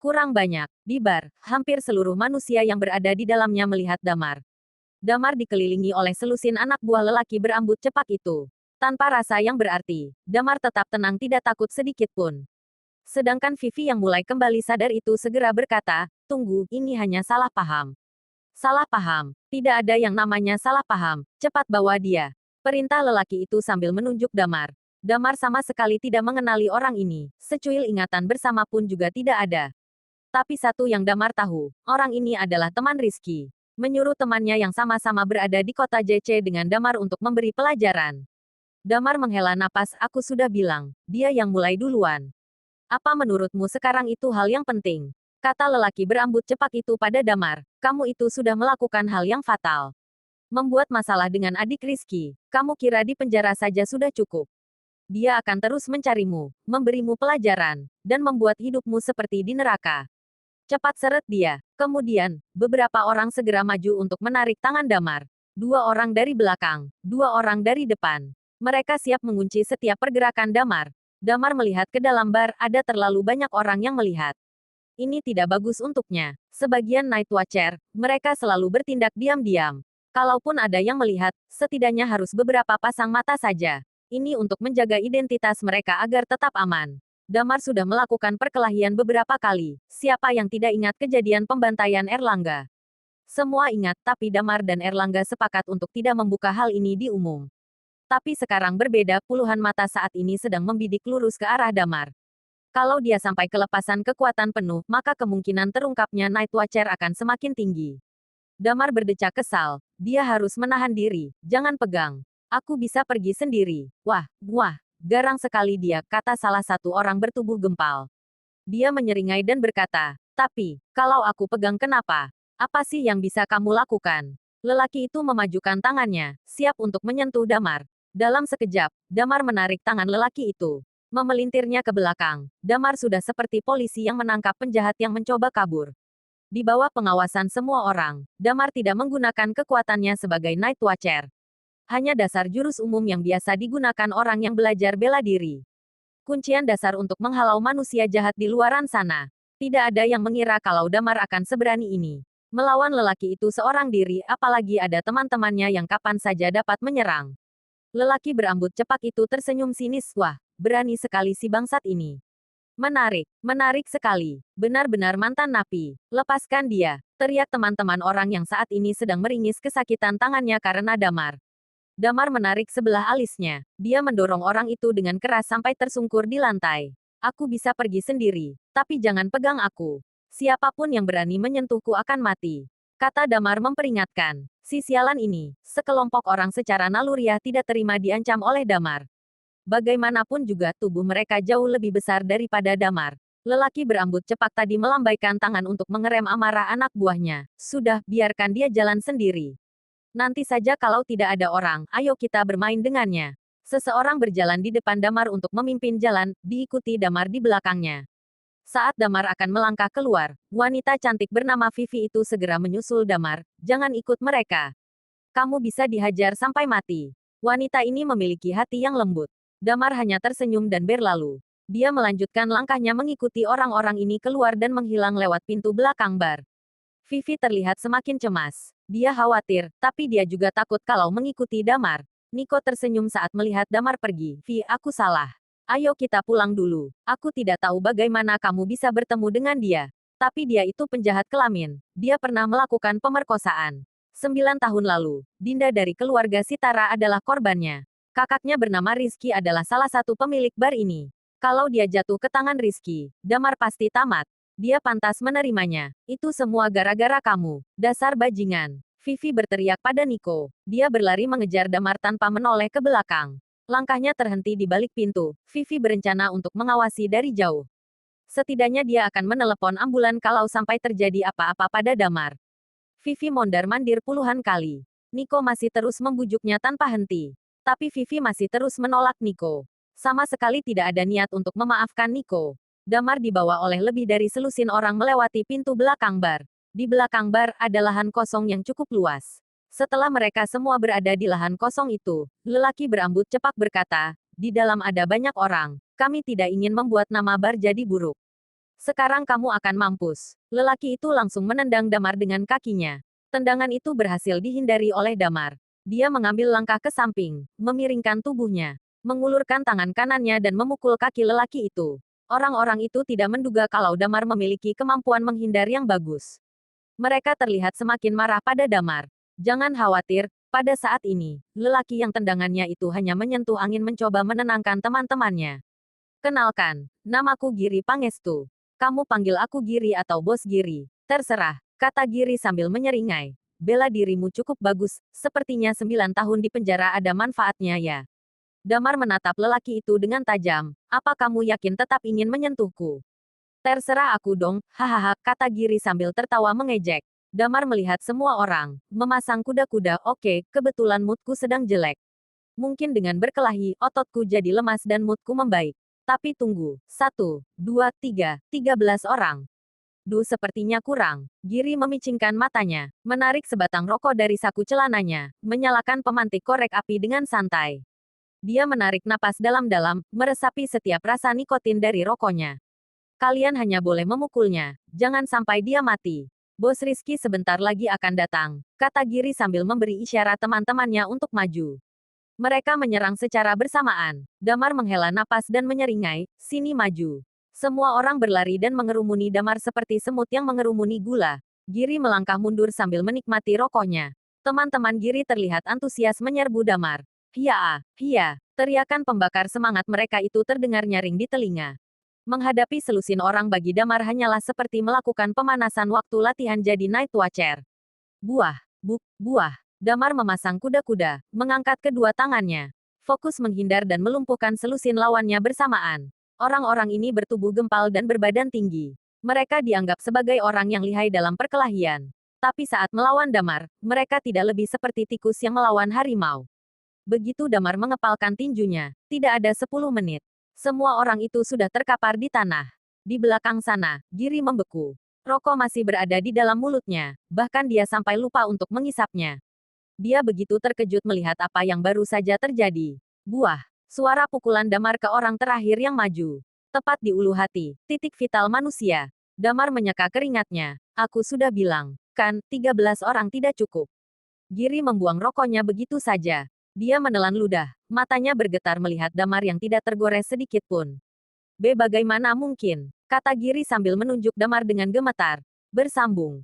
Kurang banyak. Di bar, hampir seluruh manusia yang berada di dalamnya melihat Damar. Damar dikelilingi oleh selusin anak buah lelaki berambut cepak itu. Tanpa rasa yang berarti, Damar tetap tenang tidak takut sedikit pun. Sedangkan Vivi yang mulai kembali sadar itu segera berkata, tunggu, ini hanya salah paham. Salah paham. Tidak ada yang namanya salah paham. Cepat bawa dia. Perintah lelaki itu sambil menunjuk Damar. Damar sama sekali tidak mengenali orang ini. Secuil ingatan bersama pun juga tidak ada. Tapi satu yang Damar tahu, orang ini adalah teman Rizky. Menyuruh temannya yang sama-sama berada di kota JC dengan Damar untuk memberi pelajaran. Damar menghela napas, aku sudah bilang, dia yang mulai duluan. Apa menurutmu sekarang itu hal yang penting? Kata lelaki berambut cepak itu pada Damar, kamu itu sudah melakukan hal yang fatal. Membuat masalah dengan adik Rizky, kamu kira di penjara saja sudah cukup. Dia akan terus mencarimu, memberimu pelajaran, dan membuat hidupmu seperti di neraka. Cepat seret dia. Kemudian, beberapa orang segera maju untuk menarik tangan Damar. 2 orang dari belakang, 2 orang dari depan. Mereka siap mengunci setiap pergerakan Damar. Damar melihat ke dalam bar, ada terlalu banyak orang yang melihat. Ini tidak bagus untuknya. Sebagian Night Watcher, mereka selalu bertindak diam-diam. Kalaupun ada yang melihat, setidaknya harus beberapa pasang mata saja. Ini untuk menjaga identitas mereka agar tetap aman. Damar sudah melakukan perkelahian beberapa kali. Siapa yang tidak ingat kejadian pembantaian Erlangga? Semua ingat, tapi Damar dan Erlangga sepakat untuk tidak membuka hal ini di umum. Tapi sekarang berbeda, puluhan mata saat ini sedang membidik lurus ke arah Damar. Kalau dia sampai kelepasan kekuatan penuh, maka kemungkinan terungkapnya Night Watcher akan semakin tinggi. Damar berdecak kesal. Dia harus menahan diri. Jangan pegang. Aku bisa pergi sendiri. Wah, garang sekali dia, kata salah satu orang bertubuh gempal. Dia menyeringai dan berkata, tapi, kalau aku pegang kenapa? Apa sih yang bisa kamu lakukan? Lelaki itu memajukan tangannya, siap untuk menyentuh Damar. Dalam sekejap, Damar menarik tangan lelaki itu. Memelintirnya ke belakang. Damar sudah seperti polisi yang menangkap penjahat yang mencoba kabur. Di bawah pengawasan semua orang, Damar tidak menggunakan kekuatannya sebagai Night Watcher. Hanya dasar jurus umum yang biasa digunakan orang yang belajar bela diri. Kuncian dasar untuk menghalau manusia jahat di luaran sana. Tidak ada yang mengira kalau Damar akan seberani ini. Melawan lelaki itu seorang diri, apalagi ada teman-temannya yang kapan saja dapat menyerang. Lelaki berambut cepak itu tersenyum sinis, wah, berani sekali si bangsat ini. Menarik sekali. Benar-benar mantan napi. Lepaskan dia, teriak teman-teman orang yang saat ini sedang meringis kesakitan tangannya karena Damar. Damar menarik sebelah alisnya. Dia mendorong orang itu dengan keras sampai tersungkur di lantai. Aku bisa pergi sendiri, tapi jangan pegang aku. Siapapun yang berani menyentuhku akan mati. Kata Damar memperingatkan. Si sialan ini, sekelompok orang secara naluriah tidak terima diancam oleh Damar. Bagaimanapun juga tubuh mereka jauh lebih besar daripada Damar. Lelaki berambut cepak tadi melambaikan tangan untuk mengerem amarah anak buahnya. Sudah, biarkan dia jalan sendiri. Nanti saja kalau tidak ada orang, ayo kita bermain dengannya. Seseorang berjalan di depan Damar untuk memimpin jalan, diikuti Damar di belakangnya. Saat Damar akan melangkah keluar, wanita cantik bernama Vivi itu segera menyusul Damar. Jangan ikut mereka. Kamu bisa dihajar sampai mati. Wanita ini memiliki hati yang lembut. Damar hanya tersenyum dan berlalu. Dia melanjutkan langkahnya mengikuti orang-orang ini keluar dan menghilang lewat pintu belakang bar. Vivi terlihat semakin cemas. Dia khawatir, tapi dia juga takut kalau mengikuti Damar. Niko tersenyum saat melihat Damar pergi. Vi, aku salah. Ayo kita pulang dulu. Aku tidak tahu bagaimana kamu bisa bertemu dengan dia. Tapi dia itu penjahat kelamin. Dia pernah melakukan pemerkosaan. 9 tahun lalu, Dinda dari keluarga Sitara adalah korbannya. Kakaknya bernama Rizky adalah salah satu pemilik bar ini. Kalau dia jatuh ke tangan Rizky, Damar pasti tamat. Dia pantas menerimanya. Itu semua gara-gara kamu. Dasar bajingan. Vivi berteriak pada Niko. Dia berlari mengejar Damar tanpa menoleh ke belakang. Langkahnya terhenti di balik pintu. Vivi berencana untuk mengawasi dari jauh. Setidaknya dia akan menelepon ambulan kalau sampai terjadi apa-apa pada Damar. Vivi mondar-mandir puluhan kali. Niko masih terus membujuknya tanpa henti. Tapi Vivi masih terus menolak Niko. Sama sekali tidak ada niat untuk memaafkan Niko. Damar dibawa oleh lebih dari selusin orang melewati pintu belakang bar. Di belakang bar ada lahan kosong yang cukup luas. Setelah mereka semua berada di lahan kosong itu, lelaki berambut cepak berkata, di dalam ada banyak orang. Kami tidak ingin membuat nama bar jadi buruk. Sekarang kamu akan mampus. Lelaki itu langsung menendang Damar dengan kakinya. Tendangan itu berhasil dihindari oleh Damar. Dia mengambil langkah ke samping, memiringkan tubuhnya, mengulurkan tangan kanannya dan memukul kaki lelaki itu. Orang-orang itu tidak menduga kalau Damar memiliki kemampuan menghindar yang bagus. Mereka terlihat semakin marah pada Damar. Jangan khawatir, pada saat ini, lelaki yang tendangannya itu hanya menyentuh angin mencoba menenangkan teman-temannya. Kenalkan, namaku Giri Pangestu. Kamu panggil aku Giri atau Bos Giri. Terserah, kata Giri sambil menyeringai. Bela dirimu cukup bagus, sepertinya 9 tahun di penjara ada manfaatnya ya. Damar menatap lelaki itu dengan tajam. Apa kamu yakin tetap ingin menyentuhku? Terserah aku dong, hahaha, kata Giri sambil tertawa mengejek. Damar melihat semua orang, memasang kuda-kuda, oke, kebetulan moodku sedang jelek. Mungkin dengan berkelahi, ototku jadi lemas dan moodku membaik. Tapi tunggu, 1, 2, 3, 13 orang. Sepertinya kurang. Giri memicingkan matanya, menarik sebatang rokok dari saku celananya, menyalakan pemantik korek api dengan santai. Dia menarik napas dalam-dalam, meresapi setiap rasa nikotin dari rokoknya. Kalian hanya boleh memukulnya, jangan sampai dia mati. Bos Rizky sebentar lagi akan datang, kata Giri sambil memberi isyarat teman-temannya untuk maju. Mereka menyerang secara bersamaan. Damar menghela napas dan menyeringai, sini maju. Semua orang berlari dan mengerumuni Damar seperti semut yang mengerumuni gula. Giri melangkah mundur sambil menikmati rokoknya. Teman-teman Giri terlihat antusias menyerbu Damar. Hia, teriakan pembakar semangat mereka itu terdengar nyaring di telinga. Menghadapi selusin orang bagi Damar hanyalah seperti melakukan pemanasan waktu latihan jadi Night Watcher. Buah. Damar memasang kuda-kuda, mengangkat kedua tangannya. Fokus menghindar dan melumpuhkan selusin lawannya bersamaan. Orang-orang ini bertubuh gempal dan berbadan tinggi. Mereka dianggap sebagai orang yang lihai dalam perkelahian. Tapi saat melawan Damar, mereka tidak lebih seperti tikus yang melawan harimau. Begitu Damar mengepalkan tinjunya, tidak ada 10 menit. Semua orang itu sudah terkapar di tanah. Di belakang sana, Giri membeku. Rokok masih berada di dalam mulutnya, bahkan dia sampai lupa untuk mengisapnya. Dia begitu terkejut melihat apa yang baru saja terjadi. Suara pukulan Damar ke orang terakhir yang maju. Tepat di ulu hati, titik vital manusia. Damar menyeka keringatnya. Aku sudah bilang, kan, 13 orang tidak cukup. Giri membuang rokoknya begitu saja. Dia menelan ludah, matanya bergetar melihat Damar yang tidak tergores sedikit pun. Bagaimana mungkin? Kata Giri sambil menunjuk Damar dengan gemetar. Bersambung.